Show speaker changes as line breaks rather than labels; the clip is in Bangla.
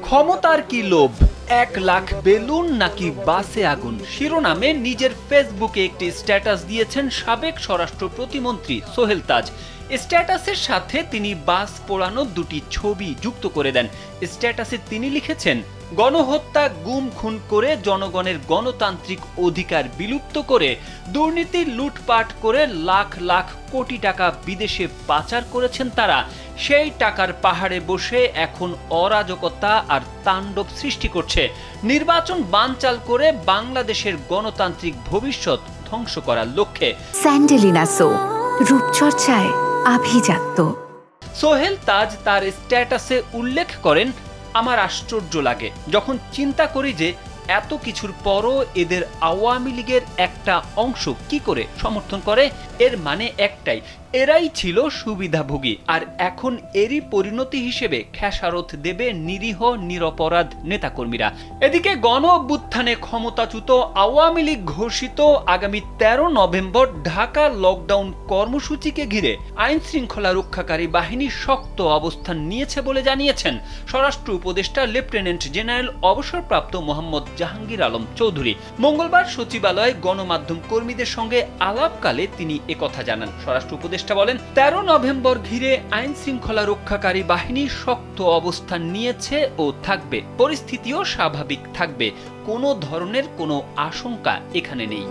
ক্ষমতার কি লোভ, 1 লাখ বেলুন নাকি বাসে আগুন শিরোনামে নিজের ফেসবুকে একটি স্ট্যাটাস দিয়েছেন সাবেক স্বরাষ্ট্র প্রতিমন্ত্রী সোহেল তাজ। স্ট্যাটাসের সাথে তিনি বাস পোড়ানো দুটি ছবি যুক্ত করে দেন। স্ট্যাটাসে তিনি লিখেছেন, গণহত্যা, গুম খুন করে জনগণের গণতান্ত্রিক অধিকার বিলুপ্ত করে দুর্নীতি লুটপাট করে লাখ লাখ কোটি টাকা বিদেশে পাচার করেছেন তারা। সেই টাকার পাহাড়ে বসে এখন অরাজকতা আর তাণ্ডব সৃষ্টি করছে, নির্বাচন বানচাল করে বাংলাদেশের গণতান্ত্রিক ভবিষ্যৎ ধ্বংস করার লক্ষ্যে।
স্যান্ডেলিনা সো, রূপচর্চায় আভিজাত্য।
সোহেল তাজ তার স্ট্যাটাসে উল্লেখ করেন, আমার আশ্চর্য লাগে যখন চিন্তা করি যে এত কিছুর পরও এদের আওয়ামী লীগের একটা অংশ কি করে সমর্থন করে। এর মানে একটাই, এরাই ছিল সুবিধাভোগী, আর এখন এরই পরিণতি হিসেবে খেসারত দেবে নিরীহ নিরপরাধ নেতাকর্মীরা। এদিকে গণ অভ্যুত্থানে ক্ষমতাচ্যুত আওয়ামী লীগ ঘোষিত আগামী 13 নভেম্বর ঢাকা লকডাউন কর্মসূচিকে ঘিরে আইন শৃঙ্খলা রক্ষাকারী বাহিনী শক্ত অবস্থান নিয়েছে বলে জানিয়েছেন স্বরাষ্ট্র উপদেষ্টা লেফটেন্যান্ট জেনারেল অবসরপ্রাপ্ত মোহাম্মদ জাহাঙ্গীর আলম চৌধুরী। মঙ্গলবার সচিবালয়ে গণমাধ্যম কর্মীদের সঙ্গে আলাপকালে তিনি একথা জানান। স্বরাষ্ট্র উপদেষ্টা বলেন, 13 নভেম্বর ঘিরে আইন শৃঙ্খলা রক্ষাকারী বাহিনী শক্ত অবস্থান নিয়েছে ও থাকবে, পরিস্থিতিও স্বাভাবিক থাকবে, কোনো ধরনের কোনো আশঙ্কা এখানে নেই।